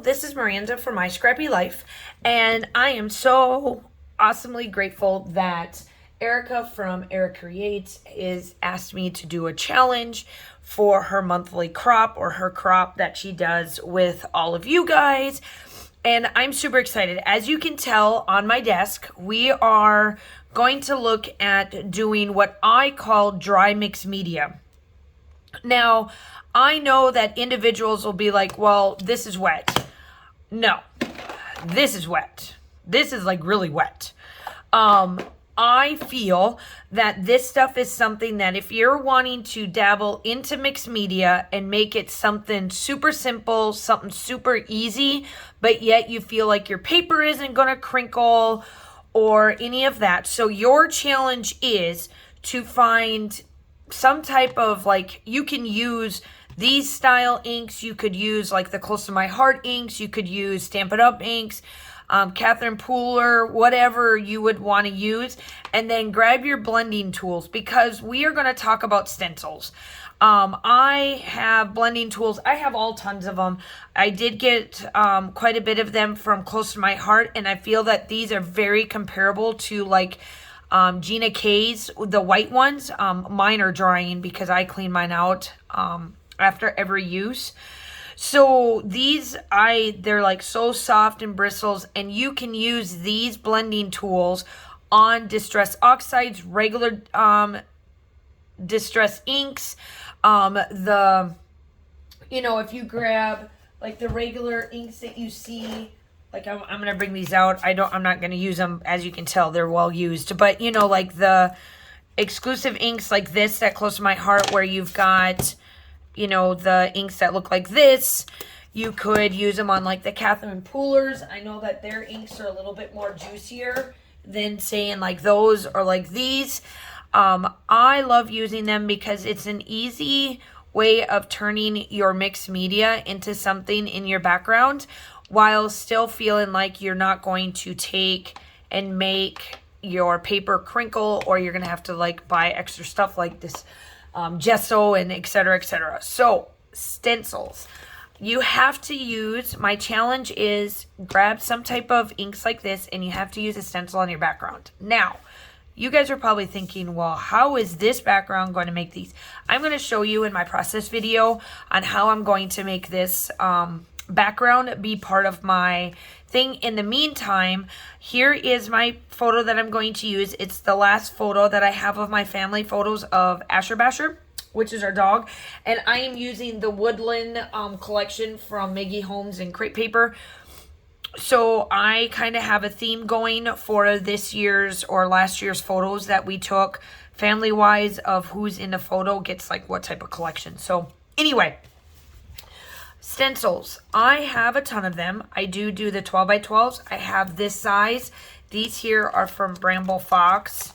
this is Miranda from My Scrappy Life, and I am so awesomely grateful that Erica from EricaCreates is asked me to do a challenge for her monthly crop, or her crop that she does with all of you guys. And I'm super excited. As you can tell on my desk, we are going to look at doing what I call dry mix media. Now, I know that individuals will be like, well, this is wet. No, this is wet. This is like really wet. I feel that this stuff is something that if you're wanting to dabble into mixed media and make it something super simple, something super easy, but yet you feel like your paper isn't going to crinkle or any of that. So your challenge is to find some type of, like, you can use these style inks, you could use like the Close to My Heart inks, you could use Stamp It Up inks, Catherine Pooler, whatever you would want to use, and then grab your blending tools, because we are going to talk about stencils. I have blending tools. I have all tons of them. I did get quite a bit of them from Close to My Heart, and I feel that these are very comparable to like Gina K's, the white ones. Mine are drying because I clean mine out after every use. So these, they're like so soft and bristles, and you can use these blending tools on distress oxides, regular distress inks, if you grab like the regular inks that you see, like I'm going to bring these out. I'm not going to use them. As you can tell, they're well used, but like the exclusive inks like this, that Close to My Heart, where you've got, the inks that look like this. You could use them on like the Catherine Poolers. I know that their inks are a little bit more juicier than saying like those or like these. I love using them because it's an easy way of turning your mixed media into something in your background while still feeling like you're not going to take and make your paper crinkle, or you're going to have to like buy extra stuff like this gesso and etc. etc. So stencils, you have to use, my challenge is grab some type of inks like this, and you have to use a stencil on your background. Now, you guys are probably thinking, well, how is this background going to make these? I'm going to show you in my process video on how I'm going to make this background be part of my thing. In the meantime, here is my photo that I'm going to use. It's the last photo that I have of my family photos of Asher Basher, which is our dog, and I am using the Woodland collection from Maggie Holmes and Crepe Paper. So I kind of have a theme going for this year's or last year's photos that we took family wise, of who's in the photo gets like what type of collection. So anyway, stencils, I have a ton of them. I do the 12 by 12s. I have this size. These here are from Bramble Fox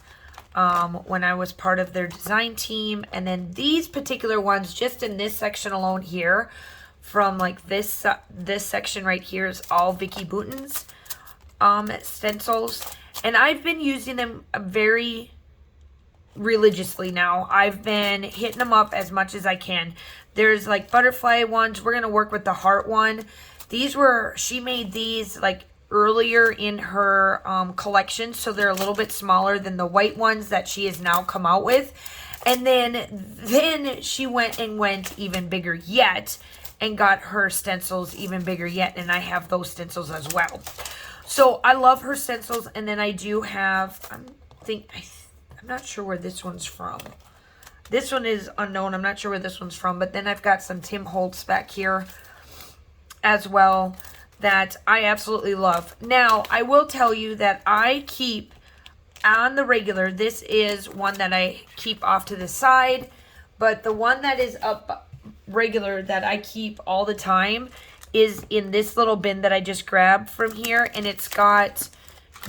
when I was part of their design team. And then these particular ones, just in this section alone here, from like this section right here, is all Vicky Bouton's stencils. And I've been using them very religiously now. I've been hitting them up as much as I can. There's like butterfly ones. We're going to work with the heart one. She made these like earlier in her collection, so they're a little bit smaller than the white ones that she has now come out with. And then she went even bigger yet and got her stencils even bigger yet, and I have those stencils as well. So I love her stencils. And then I do have, I'm not sure where this one's from. This one is unknown. I'm not sure where this one's from. But then I've got some Tim Holtz back here as well that I absolutely love. Now, I will tell you that I keep on the regular, this is one that I keep off to the side. But the one that is up regular that I keep all the time is in this little bin that I just grabbed from here. And it's got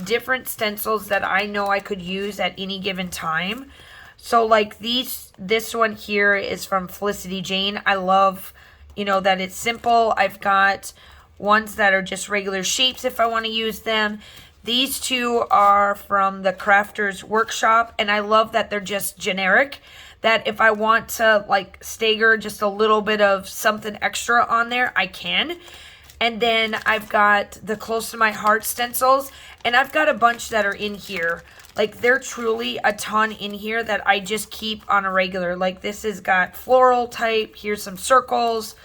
different stencils that I know I could use at any given time. So like this one here is from Felicity Jane. I love, that it's simple. I've got ones that are just regular shapes if I want to use them. These two are from the Crafters Workshop, and I love that they're just generic. That if I want to like stagger just a little bit of something extra on there, I can. And then I've got the Close to My Heart stencils, and I've got a bunch that are in here. Like, they're truly a ton in here that I just keep on a regular. Like, this has got floral type. Here's some circles.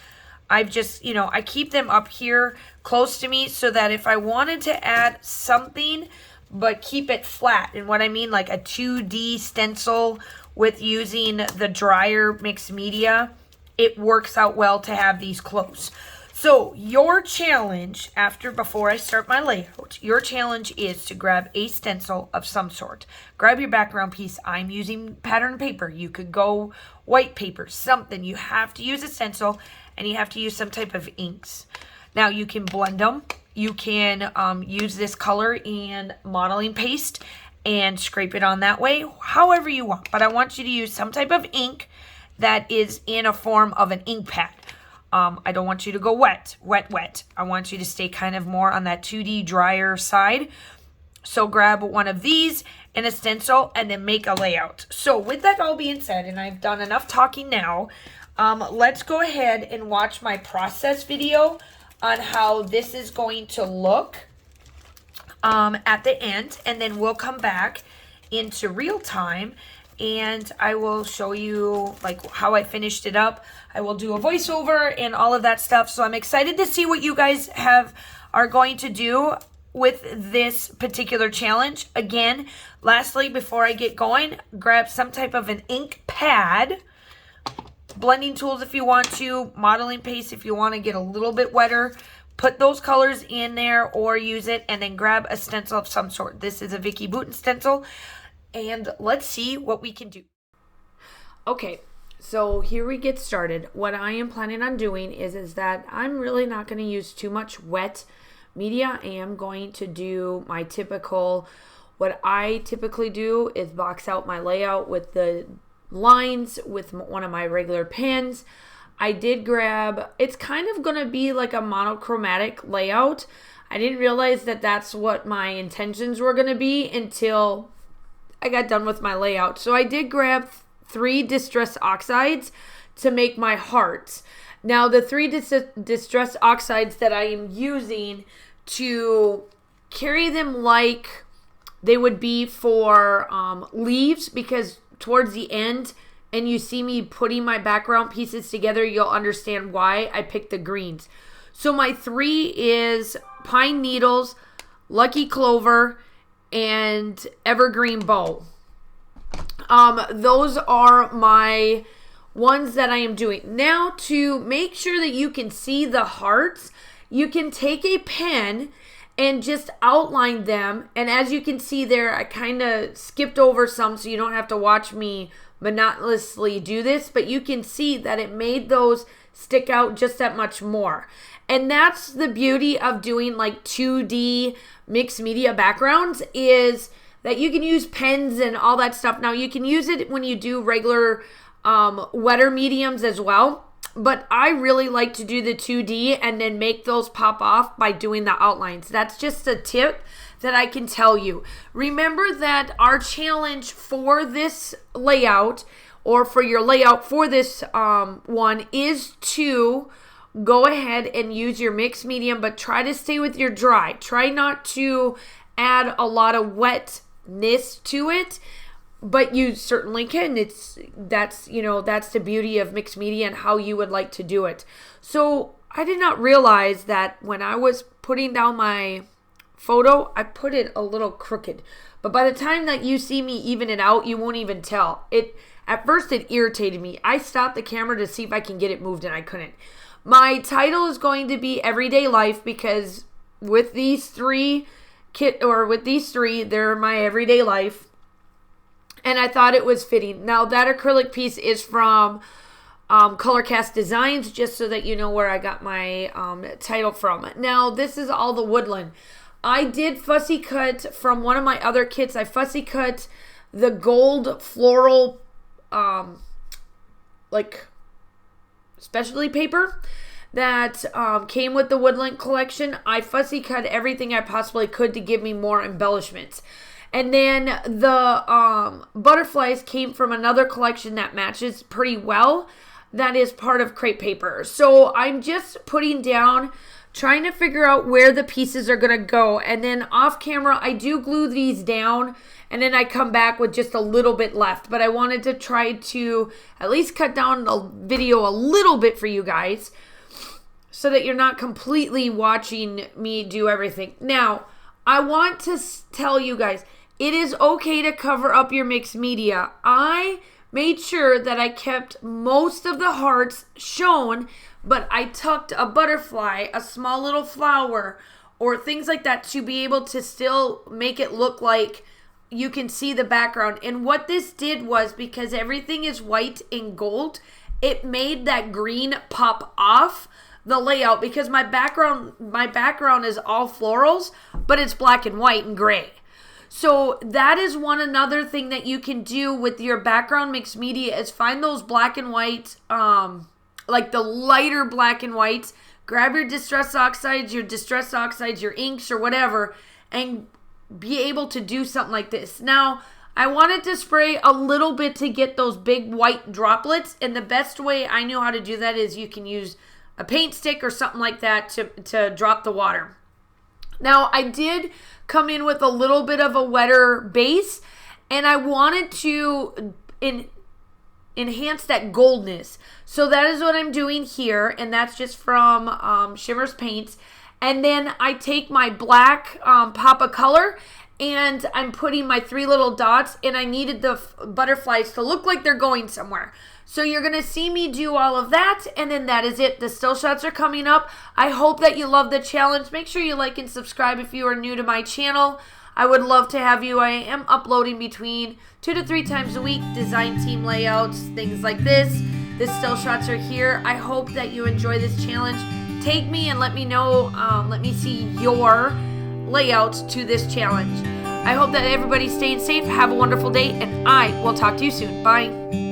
I've just, you know, I keep them up here close to me so that if I wanted to add something but keep it flat, and what I mean, like a 2D stencil with using the drier mixed media, it works out well to have these close. So your challenge, before I start my layout, your challenge is to grab a stencil of some sort. Grab your background piece. I'm using pattern paper. You could go white paper, something. You have to use a stencil, and you have to use some type of inks. Now you can blend them. You can use this color and modeling paste and scrape it on that way, however you want. But I want you to use some type of ink that is in a form of an ink pad. I don't want you to go wet. I want you to stay kind of more on that 2D drier side. So grab one of these and a stencil and then make a layout. So with that all being said, and I've done enough talking now, let's go ahead and watch my process video on how this is going to look at the end. And then we'll come back into real time and I will show you like how I finished it up. I will do a voiceover and all of that stuff. So I'm excited to see what you guys are going to do with this particular challenge. Again, lastly, before I get going, grab some type of an ink pad, blending tools if you want to, modeling paste if you want to get a little bit wetter. Put those colors in there or use it, and then grab a stencil of some sort. This is a Vicki Boutin stencil. And let's see what we can do. Okay, so here we get started. What I am planning on doing is that I'm really not going to use too much wet media. I am going to do my what I typically do is box out my layout with the lines with one of my regular pens. I did grab, it's kind of going to be like a monochromatic layout. I didn't realize that that's what my intentions were going to be until I got done with my layout. So I did grab 3 Distress Oxides to make my hearts. Now the 3 Distress Oxides that I am using to carry them like they would be for leaves, because towards the end, and you see me putting my background pieces together, you'll understand why I picked the greens. So my 3 is Pine Needles, Lucky Clover, and Evergreen Bow. Those are my ones that I am doing. Now, to make sure that you can see the hearts, you can take a pen and just outline them. And as you can see there, I kind of skipped over some so you don't have to watch me monotonously do this, but you can see that it made those stick out just that much more. And that's the beauty of doing like 2D mixed media backgrounds, is that you can use pens and all that stuff. Now you can use it when you do regular wetter mediums as well, but I really like to do the 2D and then make those pop off by doing the outlines. That's just a tip that I can tell you. Remember that our challenge for this layout, or for your layout for this one, is to go ahead and use your mixed medium, but try to stay with your dry. Try not to add a lot of wetness to it, but you certainly can. That's the beauty of mixed media and how you would like to do it. So I did not realize that when I was putting down my photo, I put it a little crooked. But by the time that you see me even it out, you won't even tell. At first it irritated me. I stopped the camera to see if I can get it moved, and I couldn't. My title is going to be Everyday Life, because with these three, they're my everyday life. And I thought it was fitting. Now that acrylic piece is from Colorcast Designs, just so that you know where I got my title from. Now this is all the woodland. I did fussy cut from one of my other kits. I fussy cut the gold floral specialty paper that came with the woodland collection. I fussy cut everything I possibly could to give me more embellishments. And then the butterflies came from another collection that matches pretty well. That is part of crepe paper. So I'm just putting down trying to figure out where the pieces are going to go. And then off camera, I do glue these down, and then I come back with just a little bit left. But I wanted to try to at least cut down the video a little bit for you guys, so that you're not completely watching me do everything. Now, I want to tell you guys, it is okay to cover up your mixed media. I made sure that I kept most of the hearts shown, but I tucked a butterfly, a small little flower, or things like that to be able to still make it look like you can see the background. And what this did was, because everything is white and gold, it made that green pop off the layout, because my background is all florals, but it's black and white and gray. So that is another thing that you can do with your background mixed media, is find those black and white, like the lighter black and whites. Grab your distress oxides, your inks, or whatever, and be able to do something like this. Now, I wanted to spray a little bit to get those big white droplets, and the best way I know how to do that is you can use a paint stick or something like that to drop the water. Now, I did come in with a little bit of a wetter base, and I wanted to enhance that goldness. So that is what I'm doing here, and that's just from Shimmer's Paints. And then I take my black pop of color, and I'm putting my 3 little dots, and I needed the butterflies to look like they're going somewhere. So you're going to see me do all of that, and then that is it. The still shots are coming up. I hope that you love the challenge. Make sure you like and subscribe if you are new to my channel. I would love to have you. I am uploading between 2 to 3 times a week, design team layouts, things like this. The still shots are here. I hope that you enjoy this challenge. Take me and let me know, let me see your layouts to this challenge. I hope that everybody's staying safe. Have a wonderful day, and I will talk to you soon. Bye.